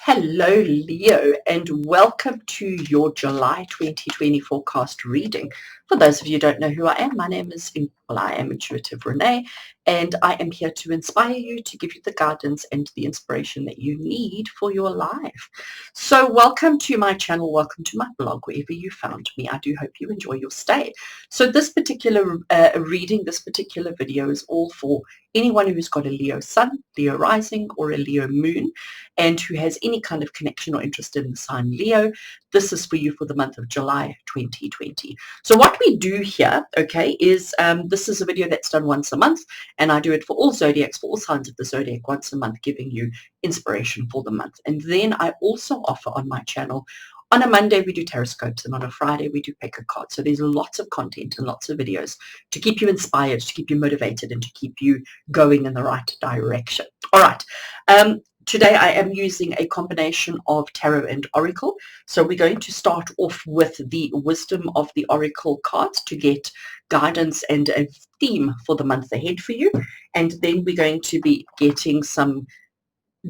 Hello, Leo, and welcome to your July 2020 forecast reading. For those of you who don't know who I am, my name is, I am Intuitive Rene, and I am here to inspire you, to give you the guidance and the inspiration that you need for your life. So welcome to my channel, welcome to my blog, wherever you found me. I do hope you enjoy your stay. So this particular reading, this particular video is all for anyone who's got a Leo sun, Leo rising, or a Leo moon, and who has any kind of connection or interest in the sign Leo. This is for you for the month of July 2020. So what we do here, okay, is this is a video that's done once a month, and I do it for all zodiacs, for all signs of the zodiac, once a month, giving you inspiration for the month. And then I also offer on my channel, on a Monday we do taroscopes, and on a Friday we do pick a card. So there's lots of content and lots of videos to keep you inspired, to keep you motivated, and to keep you going in the right direction. All right. Today I am using a combination of tarot and oracle. So we're going to start off with the wisdom of the oracle cards to get guidance and a theme for the month ahead for you. And then we're going to be getting some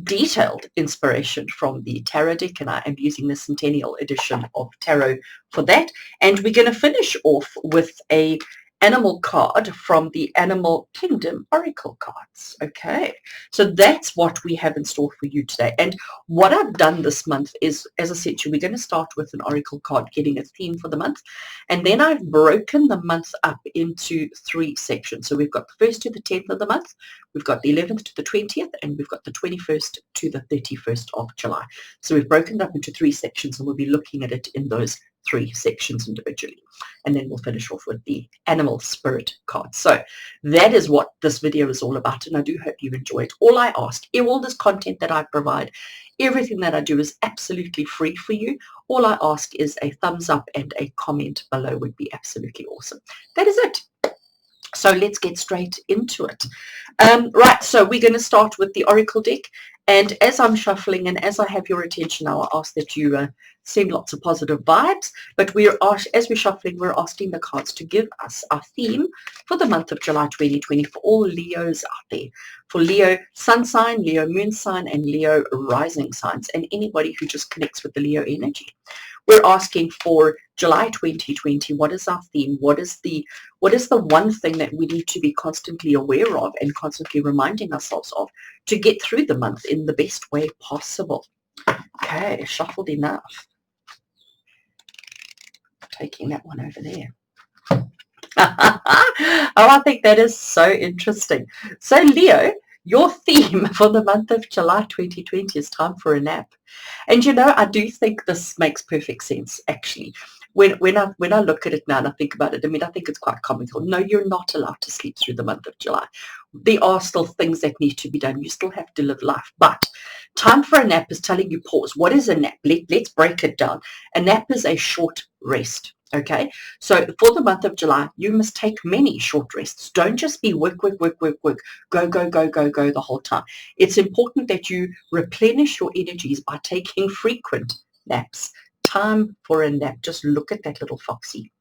detailed inspiration from the tarot deck, and I am using the Centennial edition of tarot for that. And we're going to finish off with a animal card from the Animal Kingdom Oracle cards. Okay, so that's what we have in store for you today. And what I've done this month is, as I said to you, we're going to start with an oracle card, getting a theme for the month, and then I've broken the month up into 3 sections. So we've got the 1st to the 10th of the month, we've got the 11th to the 20th, and we've got the 21st to the 31st of July. So we've broken it up into 3 sections, and we'll be looking at it in those 3 sections individually, and then we'll finish off with the animal spirit card. So that is what this video is all about, and I do hope you enjoy it. All I ask, all this content that I provide, everything that I do is absolutely free for you. All I ask is a thumbs up and a comment below would be absolutely awesome. That is it. So let's get straight into it. Right, so we're going to start with the oracle deck, and as I'm shuffling and as I have your attention now, I ask that you send lots of positive vibes, but as we're shuffling, we're asking the cards to give us our theme for the month of July 2020 for all Leos out there, for Leo sun sign, Leo moon sign, and Leo rising signs, and anybody who just connects with the Leo energy. We're asking for July 2020, what is our theme? What is the one thing that we need to be constantly aware of and constantly reminding ourselves of to get through the month in the best way possible? Okay, shuffled enough. Taking that one over there. Oh, I think that is so interesting. So Leo, your theme for the month of July 2020 is time for a nap. And you know, I do think this makes perfect sense, actually. When I look at it now and I think about it, I mean, I think it's quite comical. No, you're not allowed to sleep through the month of July. There are still things that need to be done. You still have to live life. But time for a nap is telling you pause. What is a nap? Let's break it down. A nap is a short rest. Okay, so for the month of July, you must take many short rests. Don't just be work, go the whole time. It's important that you replenish your energies by taking frequent naps. Time for a nap. Just look at that little foxy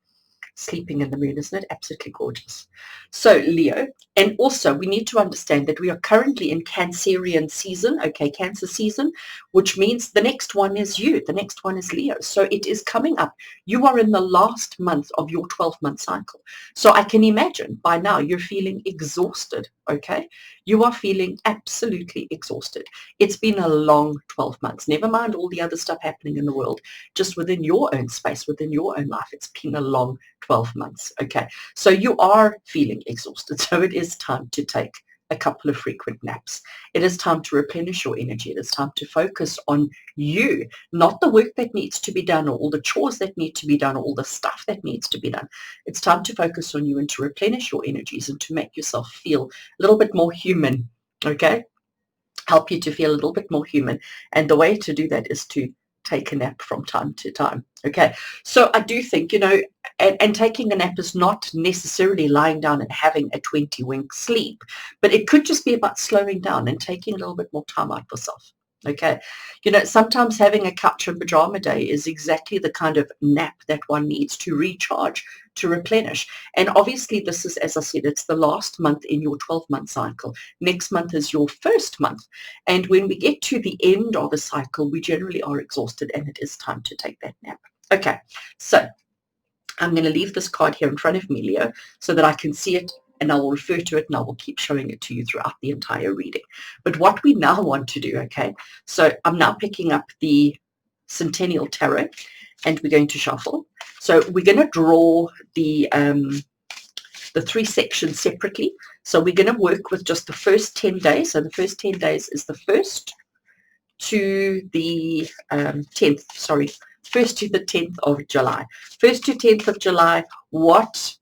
sleeping in the moon. Isn't it absolutely gorgeous? So Leo, and also we need to understand that we are currently in Cancerian season, okay, Cancer season, which means the next one is you, the next one is Leo. So it is coming up. You are in the last month of your 12-month cycle. So I can imagine by now you're feeling exhausted, okay? You are feeling absolutely exhausted. It's been a long 12 months. Never mind all the other stuff happening in the world. Just within your own space, within your own life, it's been a long 12 months. Okay, so you are feeling exhausted. So it is time to take a couple of frequent naps. It is time to replenish your energy. It is time to focus on you, not the work that needs to be done or all the chores that need to be done or all the stuff that needs to be done. It's time to focus on you and to replenish your energies and to make yourself feel a little bit more human, okay? Help you to feel a little bit more human. And the way to do that is to take a nap from time to time. Okay, so I do think, you know, and taking a nap is not necessarily lying down and having a 20-wink sleep, but it could just be about slowing down and taking a little bit more time out for yourself. Okay, sometimes having a couch and pajama day is exactly the kind of nap that one needs to recharge, to replenish. And obviously this is, as I said, it's the last month in your 12-month cycle. Next month is your first month. And when we get to the end of a cycle, we generally are exhausted and it is time to take that nap. Okay, so I'm going to leave this card here in front of me, Leo, so that I can see it and I will refer to it and I will keep showing it to you throughout the entire reading. But what we now want to do, okay, so I'm now picking up the Centennial Tarot and we're going to shuffle. So we're going to draw the 3 sections separately. So we're going to work with just the first 10 days. So the first 10 days is the 1st to the 10th, sorry, 1st to the 10th of July. 1st to 10th of July, what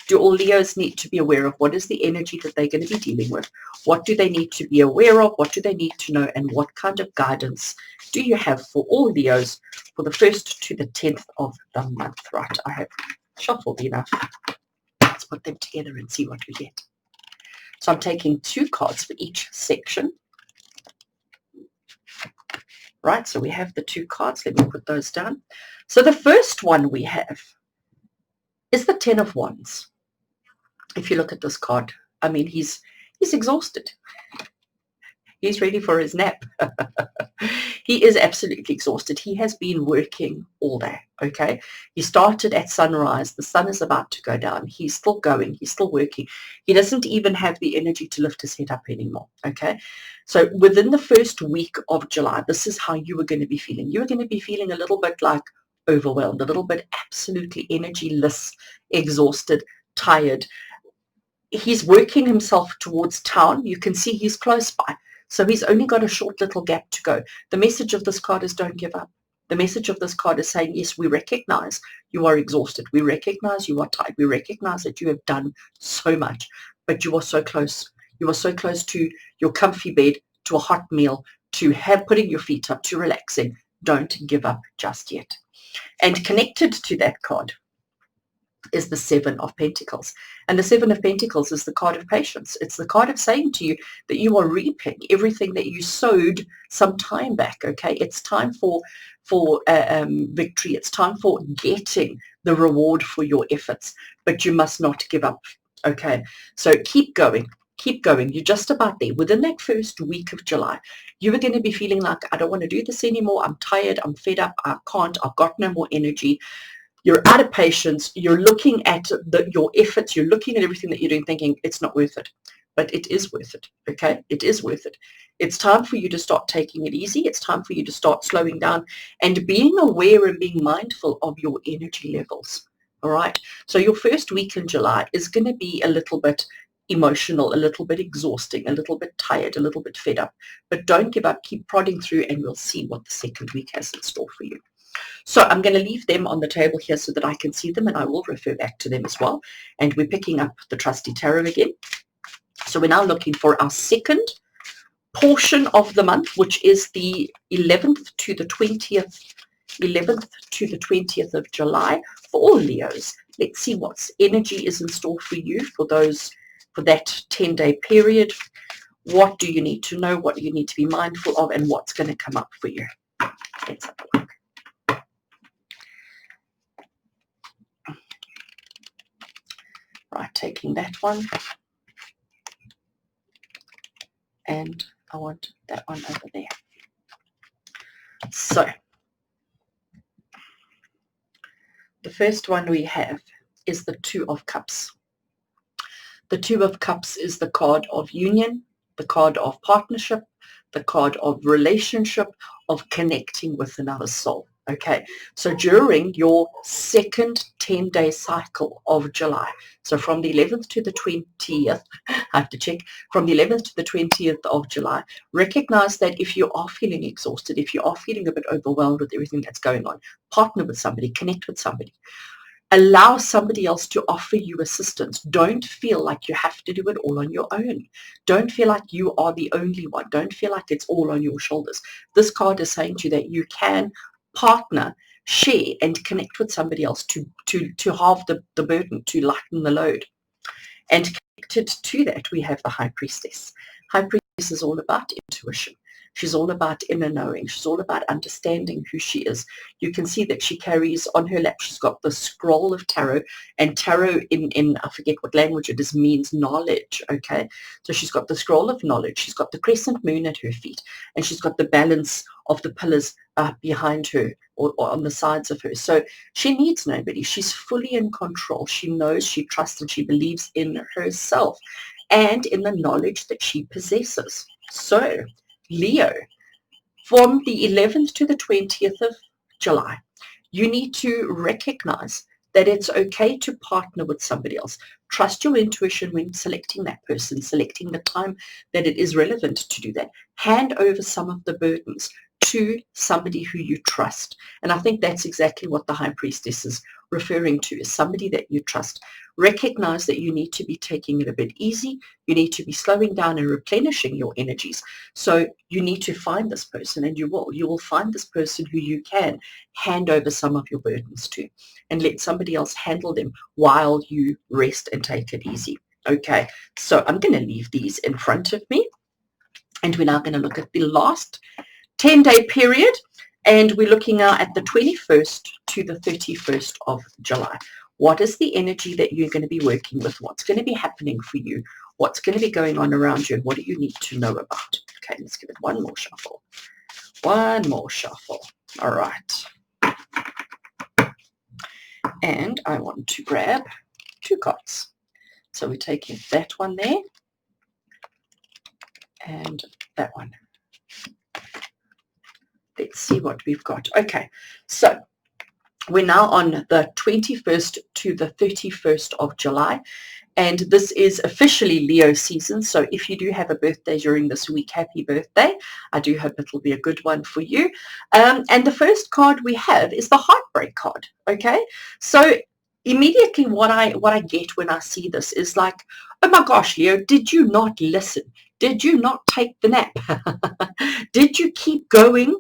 do all Leos need to be aware of? What is the energy that they're going to be dealing with? What do they need to be aware of? What do they need to know? And what kind of guidance do you have for all Leos for the 1st to the 10th of the month? Right, I have shuffled enough. Let's put them together and see what we get. So I'm taking 2 cards for each section. Right, so we have the 2 cards. Let me put those down. So the first one we have is the 10 of Wands. If you look at this card, I mean, he's exhausted. He's ready for his nap. He is absolutely exhausted. He has been working all day, okay? He started at sunrise. The sun is about to go down. He's still going. He's still working. He doesn't even have the energy to lift his head up anymore, okay? So within the first week of July, this is how you are going to be feeling. You're going to be feeling a little bit like overwhelmed, a little bit absolutely energyless, exhausted, tired. He's working himself towards town. You can see he's close by. So he's only got a short little gap to go. The message of this card is don't give up. The message of this card is saying, yes, we recognize you are exhausted. We recognize you are tired. We recognize that you have done so much, but you are so close. You are so close to your comfy bed, to a hot meal, to putting your feet up, to relaxing. Don't give up just yet. And connected to that card is the 7 of Pentacles. And the 7 of Pentacles is the card of patience. It's the card of saying to you that you are reaping everything that you sowed some time back, okay? It's time for victory. It's time for getting the reward for your efforts, but you must not give up, okay? So keep going. Keep going. You're just about there. Within that first week of July, you are going to be feeling like, I don't want to do this anymore. I'm tired. I'm fed up. I can't. I've got no more energy. You're out of patience. You're looking at your efforts. You're looking at everything that you're doing thinking it's not worth it. But it is worth it, okay? It is worth it. It's time for you to start taking it easy. It's time for you to start slowing down and being aware and being mindful of your energy levels, all right? So your first week in July is going to be a little bit emotional, a little bit exhausting, a little bit tired, a little bit fed up. But don't give up. Keep prodding through and we'll see what the second week has in store for you. So I'm going to leave them on the table here so that I can see them and I will refer back to them as well. And we're picking up the Trusty Tarot again. So we're now looking for our second portion of the month, which is the 11th to the 20th of July for all Leos. Let's see what energy is in store for you for that 10-day period. What do you need to know? What do you need to be mindful of? And what's going to come up for you? Let's have a look. Right, taking that one. And I want that one over there. So, the first one we have is the 2 of Cups. The 2 of Cups is the card of union, the card of partnership, the card of relationship, of connecting with another soul. Okay, so during your second 10-day cycle of July, so from the 11th to the 20th, I have to check, from the 11th to the 20th of July, recognize that if you are feeling exhausted, if you are feeling a bit overwhelmed with everything that's going on, partner with somebody, connect with somebody. Allow somebody else to offer you assistance. Don't feel like you have to do it all on your own. Don't feel like you are the only one. Don't feel like it's all on your shoulders. This card is saying to you that you can partner, share, and connect with somebody else to halve the burden, to lighten the load. And connected to that, we have the High Priestess. High Priestess is all about intuition. She's all about inner knowing. She's all about understanding who she is. You can see that she carries on her lap, she's got the scroll of tarot, and tarot in I forget what language it is, means knowledge, okay? So she's got the scroll of knowledge, she's got the crescent moon at her feet, and she's got the balance of the pillars behind her or on the sides of her. So she needs nobody. She's fully in control. She knows, she trusts, and she believes in herself and in the knowledge that she possesses. So, Leo, from the 11th to the 20th of July, you need to recognize that it's okay to partner with somebody else. Trust your intuition when selecting that person, selecting the time that it is relevant to do that. Hand over some of the burdens to somebody who you trust. And I think that's exactly what the High Priestess is referring to, is somebody that you trust. Recognize that you need to be taking it a bit easy. You need to be slowing down and replenishing your energies. So you need to find this person, and you will find this person who you can hand over some of your burdens to, and let somebody else handle them while you rest and take it easy. Okay, so I'm going to leave these in front of me, and we're now going to look at the last 10-day period, and we're looking now at the 21st to the 31st of July. What is the energy that you're going to be working with? What's going to be happening for you? What's going to be going on around you? And what do you need to know about? Okay, let's give it one more shuffle. One more shuffle. All right. And I want to grab 2 cards. So we're taking that one there and that one. Let's see what we've got. Okay, so we're now on the 21st to the 31st of July, and this is officially Leo season. So if you do have a birthday during this week, happy birthday. I do hope it'll be a good one for you. And the first card we have is the heartbreak card. Okay, so immediately what I get when I see this is like, oh my gosh, Leo, did you not listen? Did you not take the nap? Did you keep going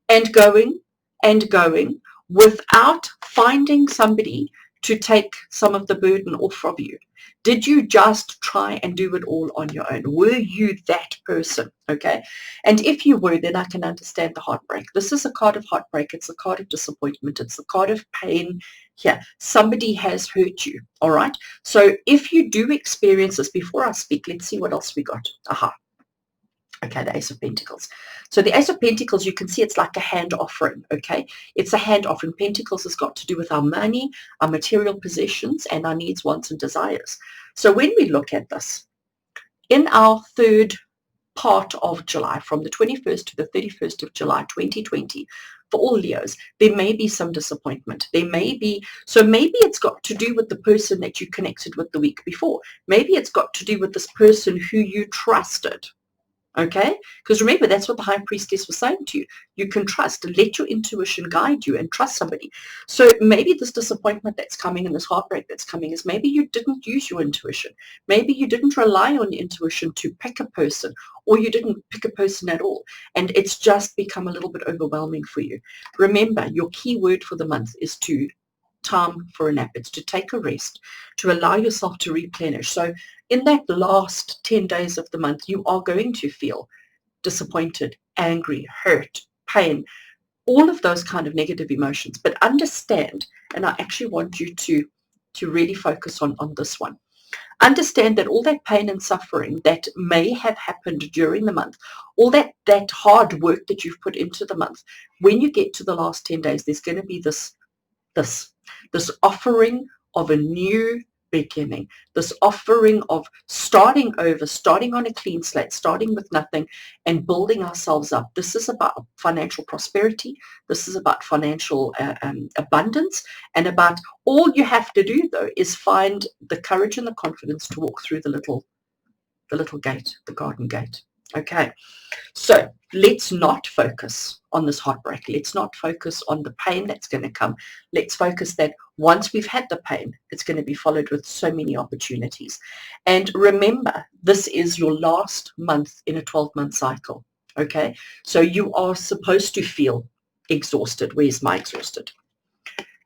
and going and going without finding somebody to take some of the burden off of you? Did you just try and do it all on your own? Were you that person? Okay. And if you were, then I can understand the heartbreak. This is a card of heartbreak. It's a card of disappointment. It's a card of pain. Here, somebody has hurt you. All right. So if you do experience this, before I speak, let's see what else we got. Aha. Okay, the Ace of Pentacles. So the Ace of Pentacles, you can see it's like a hand offering, okay? It's a hand offering. Pentacles has got to do with our money, our material possessions, and our needs, wants, and desires. So when we look at this, in our third part of July, from the 21st to the 31st of July 2020, for all Leos, there may be some disappointment. There may be, so maybe it's got to do with the person that you connected with the week before. Maybe it's got to do with this person who you trusted. Okay, because remember, that's what the High Priestess was saying to you. You can trust, let your intuition guide you and trust somebody. So maybe this disappointment that's coming and this heartbreak that's coming is maybe you didn't use your intuition. Maybe you didn't rely on your intuition to pick a person, or you didn't pick a person at all. And it's just become a little bit overwhelming for you. Remember, your key word for the month is to time for a nap. It's to take a rest, to allow yourself to replenish. So in that last 10 days of the month, you are going to feel disappointed, angry, hurt, pain, all of those kind of negative emotions. But understand, and I actually want you to really focus on this one. Understand that all that pain and suffering that may have happened during the month, all that hard work that you've put into the month, when you get to the last 10 days, there's going to be this offering of a new beginning, this offering of starting over, starting on a clean slate, starting with nothing and building ourselves up. This is about financial prosperity. This is about financial abundance, and about all you have to do though is find the courage and the confidence to walk through the little gate, the garden gate. Okay, so let's not focus on this heartbreak. Let's not focus on the pain that's going to come. Let's focus that once we've had the pain, it's going to be followed with so many opportunities. And remember, this is your last month in a 12-month cycle. Okay, so you are supposed to feel exhausted. Where's my exhausted?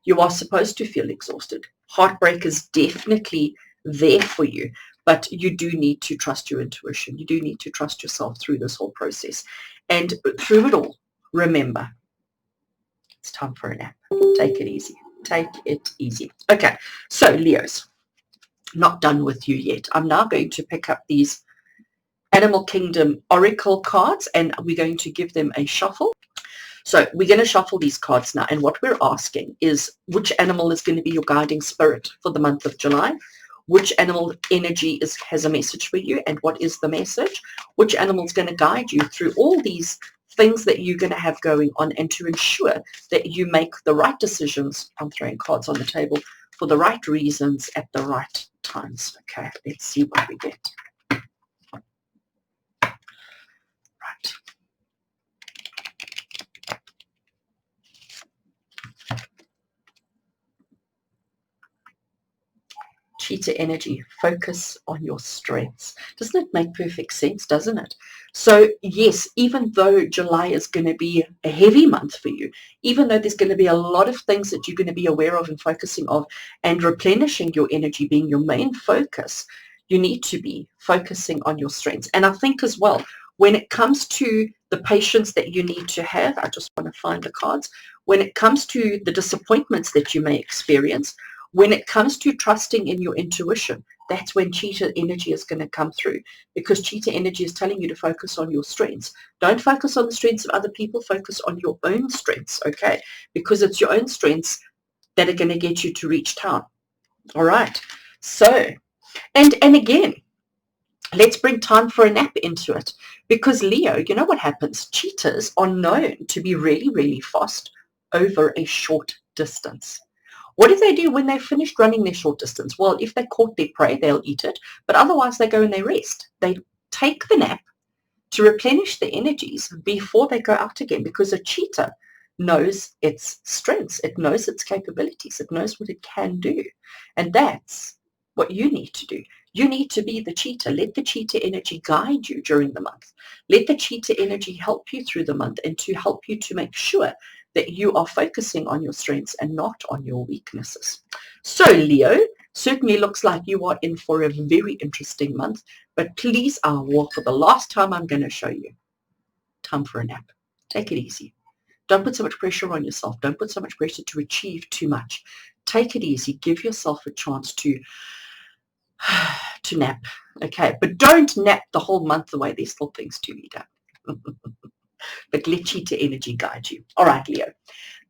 You are supposed to feel exhausted. Heartbreak is definitely there for you, but you do need to trust your intuition. You do need to trust yourself through this whole process. And through it all, remember, it's time for a nap. Take it easy. Take it easy. Okay, so Leos, not done with you yet. I'm now going to pick up these Animal Kingdom Oracle cards, and we're going to give them a shuffle. So we're going to shuffle these cards now, and what we're asking is which animal is going to be your guiding spirit for the month of July, which animal energy has a message for you, and what is the message, which animal is going to guide you through all these things that you're going to have going on, and to ensure that you make the right decisions. I'm throwing cards on the table for the right reasons at the right times. Okay, let's see what we get. Right. Cheetah energy, focus on your strengths. Doesn't it make perfect sense, doesn't it? So yes, even though July is going to be a heavy month for you, even though there's going to be a lot of things that you're going to be aware of and focusing of, and replenishing your energy being your main focus, you need to be focusing on your strengths. And I think as well, when it comes to the patience that you need to have, I just want to find the cards, when it comes to the disappointments that you may experience, when it comes to trusting in your intuition, that's when cheetah energy is going to come through, because cheetah energy is telling you to focus on your strengths. Don't focus on the strengths of other people, focus on your own strengths, okay? Because it's your own strengths that are going to get you to reach town. All right. So, and again, let's bring time for a nap into it, because Leo, you know what happens? Cheetahs are known to be really, really fast over a short distance. What do they do when they've finished running their short distance? Well, if they caught their prey, they'll eat it. But otherwise, they go and they rest. They take the nap to replenish their energies before they go out again, because a cheetah knows its strengths. It knows its capabilities. It knows what it can do. And that's what you need to do. You need to be the cheetah. Let the cheetah energy guide you during the month. Let the cheetah energy help you through the month, and to help you to make sure that you are focusing on your strengths and not on your weaknesses. So Leo, certainly looks like you are in for a very interesting month, but please, for the last time, I'm going to show you. Time for a nap. Take it easy. Don't put so much pressure on yourself. Don't put so much pressure to achieve too much. Take it easy. Give yourself a chance to nap. Okay, but don't nap the whole month away. There's still things to be done. But let cheetah energy guide you. All right, Leo.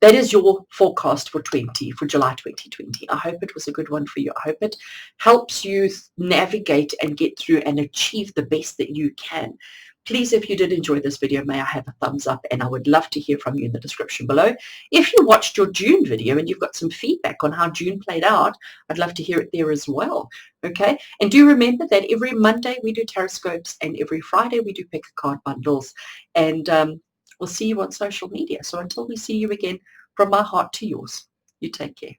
That is your forecast for July 2020. I hope it was a good one for you. I hope it helps you navigate and get through and achieve the best that you can. Please, if you did enjoy this video, may I have a thumbs up, and I would love to hear from you in the description below. If you watched your June video and you've got some feedback on how June played out, I'd love to hear it there as well. Okay, and do remember that every Monday we do Taroscopes, and every Friday we do pick a card bundles, and we'll see you on social media. So until we see you again, from my heart to yours, you take care.